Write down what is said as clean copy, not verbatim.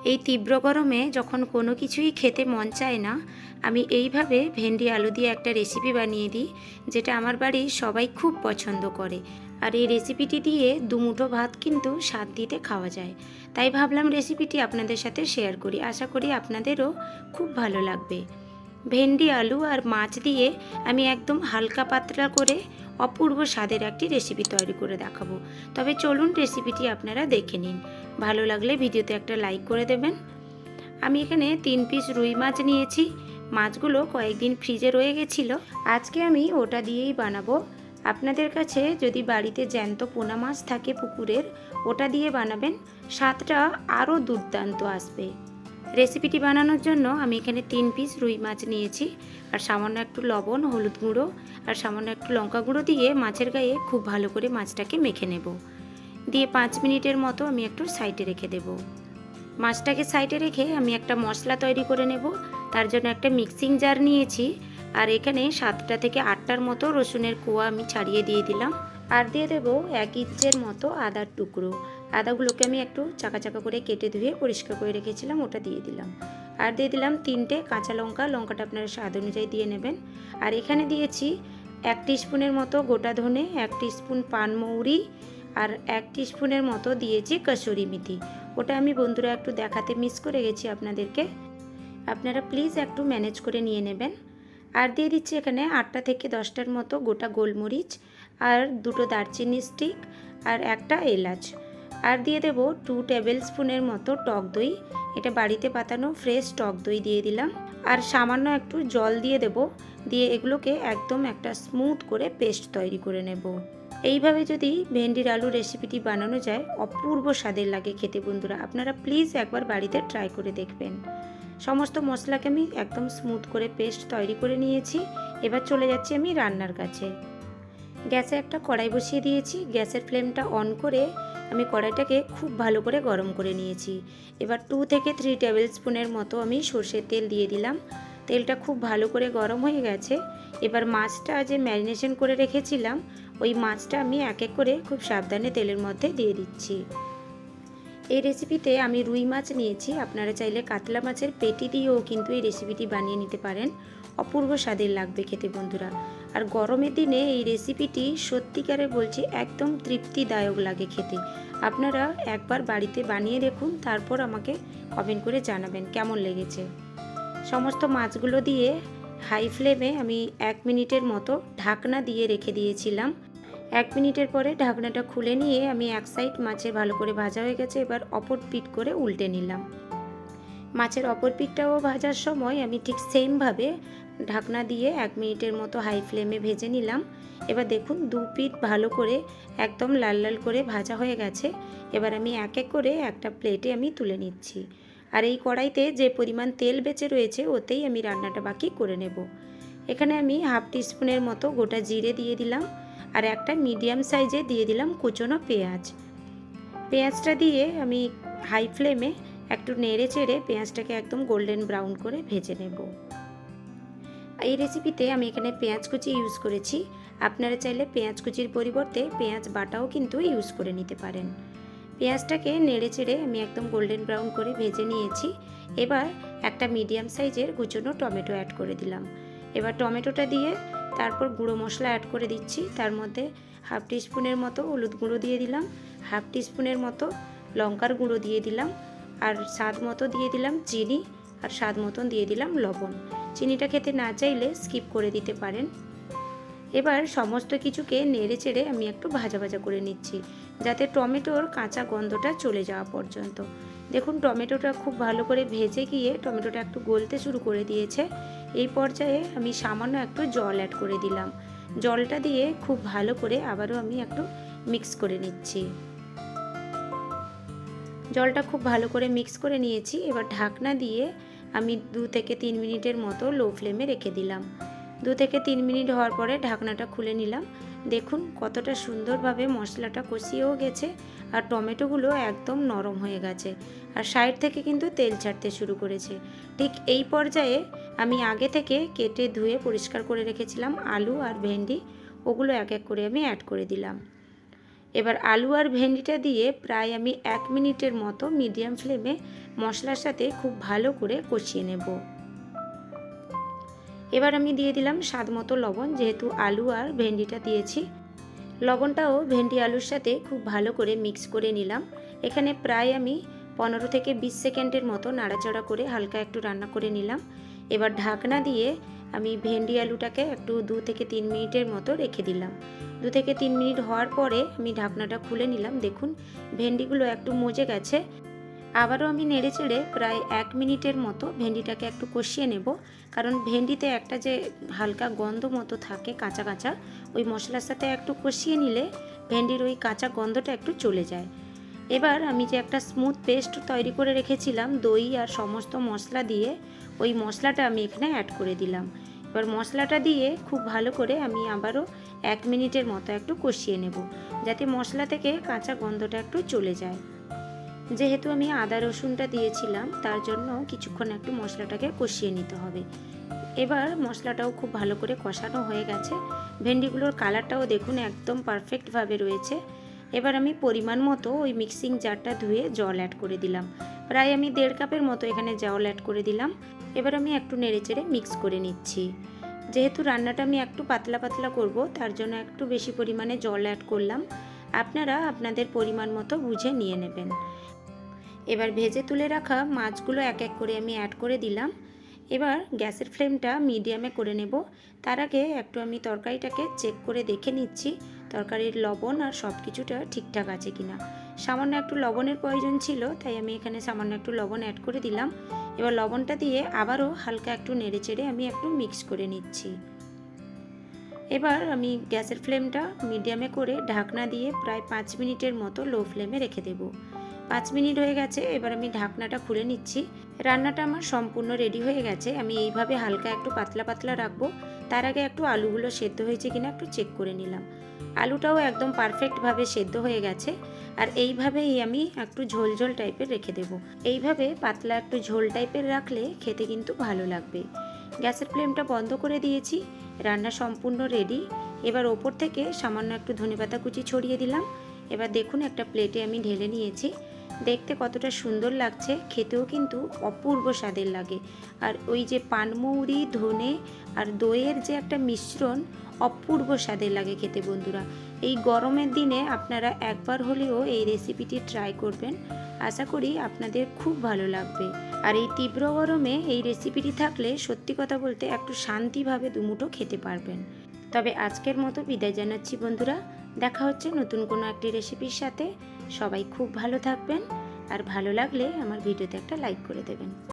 এই তীব্র গরমে যখন কোনো কিছুই খেতে মন চায় না, আমি এইভাবে ভেন্ডি আলু দিয়ে একটা রেসিপি বানিয়ে দিই, যেটা আমার বাড়ির সবাই খুব পছন্দ করে। আর এই রেসিপিটি দিয়ে দুমুঠো ভাত কিন্তু স্বাদ দিতে খাওয়া যায়। তাই ভাবলাম রেসিপিটি আপনাদের সাথে শেয়ার করি, আশা করি আপনাদেরও খুব ভালো লাগবে। ভেন্ডি আলু আর মাছ দিয়ে আমি একদম হালকা পাতলা করে অপূর্ব স্বাদের একটি রেসিপি তৈরি করে দেখাবো। তবে চলুন রেসিপিটি আপনারা দেখে নিন। ভালো লাগলে ভিডিওতে একটা লাইক করে দেবেন। আমি এখানে 3 পিস রুই মাছ নিয়েছি। মাছগুলো কয়েকদিন ফ্রিজে রয়ে গেছিলো, আজকে আমি ওটা দিয়েই বানাবো। আপনাদের কাছে যদি বাড়িতে জ্যান্ত পোনা মাছ থাকে পুকুরের, ওটা দিয়ে বানাবেন, স্বাদটা আরও দুর্দান্ত আসবে। রেসিপিটি বানানোর জন্য আমি এখানে 3 পিস রুই মাছ নিয়েছি, আর সামান্য একটু লবণ, হলুদ গুঁড়ো আর সামান্য একটু লঙ্কা গুঁড়ো দিয়ে মাছের গায়ে খুব ভালো করে মাছটাকে মেখে নেব। দিয়ে 5 মিনিটের মতো আমি একটু সাইডে রেখে দেব। মাছটাকে সাইডে রেখে আমি একটা মশলা তৈরি করে নেব। তার জন্য একটা মিক্সিং জার নিয়েছি, আর এখানে 7টা থেকে 8টার মতো রসুনের কোয়া আমি ছাড়িয়ে দিয়ে দিলাম। আর দিয়ে দেবো 1 ইঞ্চের মতো আদার টুকরো। আদাগুলোকে আমি একটু চাকা চাকা করে কেটে ধুয়ে পরিষ্কার করে রেখেছিলাম, ওটা দিয়ে দিলাম। আর দিয়ে দিলাম 3টে কাঁচা লঙ্কা, লঙ্কাটা আপনারা স্বাদ অনুযায়ী দিয়ে নেবেন। আর এখানে দিয়েছি 1 টিস্পুনের মতো গোটা ধনে, 1 টিস্পুন পানমৌরি, আর 1 টিস্পুনের মতো দিয়েছি কসুরি মেথি। ওটা আমি বন্ধুরা একটু দেখাতে মিস করে গেছি আপনাদেরকে, আপনারা প্লিজ একটু ম্যানেজ করে নিয়ে নেবেন। আর দিয়ে দিচ্ছি এখানে 8টা থেকে 10টার মতো গোটা গোলমরিচ, আর 2টো দারচিনি স্টিক, আর একটা এলাচ। আর দিয়ে দেবো 2 টেবিল স্পুনের মতো টক দই, এটা বাড়িতে পাতানো ফ্রেশ টক দই দিয়ে দিলাম। আর সামান্য একটু জল দিয়ে দেব, দিয়ে এগুলোকে একদম একটা স্মুথ করে পেস্ট তৈরি করে নেব। এইভাবে যদি ভেন্ডির আলু রেসিপিটি বানানো যায়, অপূর্ব স্বাদের লাগে খেতে বন্ধুরা, আপনারা প্লিজ একবার বাড়িতে ট্রাই করে দেখবেন। সমস্ত মশলাকে আমি একদম স্মুথ করে পেস্ট তৈরি করে নিয়েছি। এবার চলে যাচ্ছি আমি রান্নার কাছে। গ্যাসে একটা কড়াই বসিয়ে দিয়েছি, গ্যাসের ফ্লেমটা অন করে আমি কড়াইটাকে খুব ভালো করে গরম করে নিয়েছি। এবার 2 থেকে 3 টেবিল স্পুনের মতো আমি সর্ষের তেল দিয়ে দিলাম। তেলটা খুব ভালো করে গরম হয়ে গেছে। এবার মাছটা যে ম্যারিনেশন করে রেখেছিলাম, ওই মাছটা আমি এক এক করে খুব সাবধানে তেলের মধ্যে দিয়ে দিচ্ছি। এই রেসিপিতে আমি রুই মাছ নিয়েছি, আপনারা চাইলে কাতলা মাছের পেটি দিয়েও কিন্তু এই রেসিপিটি বানিয়ে নিতে পারেন। অপূর্ব স্বাদের লাগবে খেতে বন্ধুরা। আর গরমের দিনে এই রেসিপিটি সত্যিকারে বলছি একদম তৃপ্তিদায়ক লাগে খেতে। আপনারা একবার বাড়িতে বানিয়ে দেখুন, তারপর আমাকে কমেন্ট করে জানাবেন কেমন লেগেছে। সমস্ত মাছগুলো দিয়ে হাই ফ্লেমে আমি 1 মিনিটের মতো ঢাকনা দিয়ে রেখে দিয়েছিলাম। 1 মিনিটের পরে ঢাকনাটা খুলে নিয়ে আমি এক সাইড মাছের ভালো করে ভাজা হয়ে গেছে, এবার অপর পিঠ করে উল্টে নিলাম। মাছের অপর পিঠটাও ভাজার সময় আমি ঠিক সেমভাবে ঢাকনা দিয়ে 1 মিনিটের মতো হাই ফ্লেমে ভেজে নিলাম। এবার দেখুন 2 পিঠ ভালো করে একদম লাল লাল করে ভাজা হয়ে গেছে। এবার আমি এক এক করে একটা প্লেটে আমি তুলে নিচ্ছি। আর এই কড়াইতে যে পরিমাণ তেল বেঁচে রয়েছে, ওতেই আমি রান্নাটা বাকি করে নেব। এখানে আমি হাফ টিস্পুনের মতো গোটা জিরে দিয়ে দিলাম, আর একটা মিডিয়াম সাইজে দিয়ে দিলাম কুচনো পেঁয়াজ। পেঁয়াজটা দিয়ে আমি হাই ফ্লেমে একটু নেড়ে চেড়ে পেঁয়াজটাকে একদম গোল্ডেন ব্রাউন করে ভেজে নেব। এই রেসিপিতে আমি এখানে পেঁয়াজ কুচি ইউজ করেছি, আপনারা চাইলে পেঁয়াজ কুচির পরিবর্তে পেঁয়াজ বাটাও কিন্তু ইউজ করে নিতে পারেন। পেঁয়াজটাকে নেড়ে চেড়ে আমি একদম গোল্ডেন ব্রাউন করে ভেজে নিয়েছি। এবার একটা মিডিয়াম সাইজের কুচনো টমেটো অ্যাড করে দিলাম। এবার টমেটোটা দিয়ে তারপর গুঁড়ো মশলা অ্যাড করে দিচ্ছি। তার মধ্যে হাফ টিস্পুনের মতো হলুদ গুঁড়ো দিয়ে দিলাম, হাফ টিস্পুনের মতো লঙ্কার গুঁড়ো দিয়ে দিলাম, আর স্বাদ মতো দিয়ে দিলাম চিনি, আর স্বাদ মতন দিয়ে দিলাম লবণ। চিনিটা খেতে না চাইলে স্কিপ করে দিতে পারেন। এবার সমস্ত কিছুকে নেড়ে চেড়ে আমি একটু ভাজা ভাজা করে নিচ্ছি, যাতে টমেটোর কাঁচা গন্ধটা চলে যাওয়া পর্যন্ত। দেখুন টমেটোটা খুব ভালো করে ভেজে গিয়ে টমেটোটা একটু গলতে শুরু করে দিয়েছে। এই পর্যায়ে আমি সামান্য একটু জল অ্যাড করে দিলাম। জলটা দিয়ে খুব ভালো করে আবারও আমি একটু মিক্স করে নিচ্ছি। জলটা খুব ভালো করে মিক্স করে নিয়েছি। এবার ঢাকনা দিয়ে আমি 2 থেকে 3 মিনিটের মতো লো ফ্লেমে রেখে দিলাম। 2 থেকে 3 মিনিট হওয়ার পরে ঢাকনাটা খুলে নিলাম। দেখুন কতটা সুন্দরভাবে মশলাটা কষিয়েও গেছে, আর টমেটোগুলো একদম নরম হয়ে গেছে, আর সাইড থেকে কিন্তু তেল ছাড়তে শুরু করেছে। ঠিক এই পর্যায়ে আমি আগে থেকে কেটে ধুয়ে পরিষ্কার করে রেখেছিলাম আলু আর ভেন্ডি, ওগুলো এক এক করে আমি অ্যাড করে দিলাম। এবার আলু আর ভেন্ডিটা দিয়ে প্রায় আমি 1 মিনিটের মতো মিডিয়াম ফ্লেমে মশলার সাথে খুব ভালো করে কষিয়ে নেব। এবার আমি দিয়ে দিলাম স্বাদ মতো লবণ, যেহেতু আলু আর ভেন্ডিটা দিয়েছি। লবণটাও ভেন্ডি আলুর সাথে খুব ভালো করে মিক্স করে নিলাম। এখানে প্রায় আমি 15 থেকে 20 সেকেন্ডের মতো নাড়াচাড়া করে হালকা একটু রান্না করে নিলাম। এবার ঢাকনা দিয়ে আমি ভেন্ডি আলুটাকে একটু 2 থেকে 3 মিনিটের মতো রেখে দিলাম। 2 থেকে 3 মিনিট হওয়ার পরে আমি ঢাকনাটা খুলে নিলাম। দেখুন ভেন্ডিগুলো একটু মজে গেছে। আবারও আমি নেড়ে চেড়ে প্রায় 1 মিনিটের মতো ভেন্ডিটাকে একটু কষিয়ে নেব, কারণ ভেন্ডিতে একটা যে হালকা গন্ধ মতো থাকে কাঁচা কাঁচা, ওই মশলার সাথে একটু কষিয়ে নিলে ভেন্ডির ওই কাঁচা গন্ধটা একটু চলে যায়। এবার আমি যে একটা স্মুথ পেস্ট তৈরি করে রেখেছিলাম দই আর সমস্ত মশলা দিয়ে, ওই মশলাটা আমি এখানে অ্যাড করে দিলাম। এবার মশলাটা দিয়ে খুব ভালো করে আমি আবারও 1 মিনিটের মতো একটু কষিয়ে নেব, যাতে মশলা থেকে কাঁচা গন্ধটা একটু চলে যায়। যেহেতু আমি আদা রসুনটা দিয়েছিলাম, তার জন্য কিছুক্ষণ একটু মশলাটাকে কষিয়ে নিতে হবে। এবার মশলাটাও খুব ভালো করে কষানো হয়ে গেছে। ভেন্ডিগুলোর কালারটাও দেখুন একদম পারফেক্টভাবে রয়েছে। এবার আমি পরিমাণ মতো ওই মিক্সিং জারটা ধুয়ে জল অ্যাড করে দিলাম। প্রায় আমি 1.5 কাপের মতো এখানে জল অ্যাড করে দিলাম। এবার আমি একটু নেড়েচেড়ে মিক্স করে নিচ্ছি। যেহেতু রান্নাটা আমি একটু পাতলা পাতলা করব, তার জন্য একটু বেশি পরিমাণে জল অ্যাড করলাম। আপনারা আপনাদের পরিমাণ মতো বুঝে নিয়ে নেবেন। এবার ভেজে তুলে রাখা মাছগুলো এক এক করে আমি অ্যাড করে দিলাম। এবার গ্যাসের ফ্লেমটা মিডিয়ামে করে নেব। তার আগে একটু আমি তরকারিটাকে চেক করে দেখে নিচ্ছি তরকারির লবণ আর সব কিছুটা ঠিকঠাক আছে কিনা। সামান্য একটু লবণের প্রয়োজন ছিল, তাই আমি এখানে সামান্য একটু লবণ অ্যাড করে দিলাম। এবার লবণটা দিয়ে আবারও হালকা একটু নেড়েচেড়ে আমি একটু মিক্স করে নিচ্ছি। এবার আমি গ্যাসের ফ্লেমটা মিডিয়ামে করে ঢাকনা দিয়ে প্রায় 5 মিনিটের মতো লো ফ্লেমে রেখে দেব। 5 মিনিট হয়ে গেছে। এবার আমি ঢাকনাটা খুলে নিচ্ছি। রান্নাটা আমার সম্পূর্ণ রেডি হয়ে গেছে। আমি এইভাবে হালকা একটু পাতলা পাতলা রাখবো। তার আগে একটু আলুগুলো সেদ্ধ হয়েছে কিনা একটু চেক করে নিলাম। আলুটাও একদম পারফেক্টভাবে সেদ্ধ হয়ে গেছে। আর এইভাবেই আমি একটু ঝোল ঝোল টাইপের রেখে দেব। এইভাবে পাতলা একটু ঝোল টাইপের রাখলে খেতে কিন্তু ভালো লাগবে। গ্যাসের ফ্লেমটা বন্ধ করে দিয়েছি। রান্না সম্পূর্ণ রেডি। এবার ওপর থেকে সামান্য একটু ধনেপাতা কুচি ছড়িয়ে দিলাম। এবার দেখুন একটা প্লেটে আমি ঢেলে নিয়েছি। দেখতে কতটা সুন্দর লাগছে, খেতেও কিন্তু অপূর্ব স্বাদের লাগে। আর ওই যে পানমৌরি, ধনে আর দইয়ের যে একটা মিশ্রণ, অপূর্ব স্বাদের লাগে খেতে বন্ধুরা। এই গরমের দিনে আপনারা একবার হলেও এই রেসিপিটি ট্রাই করবেন। আশা করি আপনাদের খুব ভালো লাগবে। আর এই তীব্র গরমে এই রেসিপিটি থাকলে সত্যি কথা বলতে একটু শান্তিভাবে দুমুঠো খেতে পারবেন। তবে আজকের মতো বিদায় জানাচ্ছি বন্ধুরা। দেখা হচ্ছে নতুন কোনো একটি রেসিপির সাথে। সবাই খুব ভালো থাকবেন। আর ভালো লাগলে আমার ভিডিওতে একটা লাইক করে দেবেন।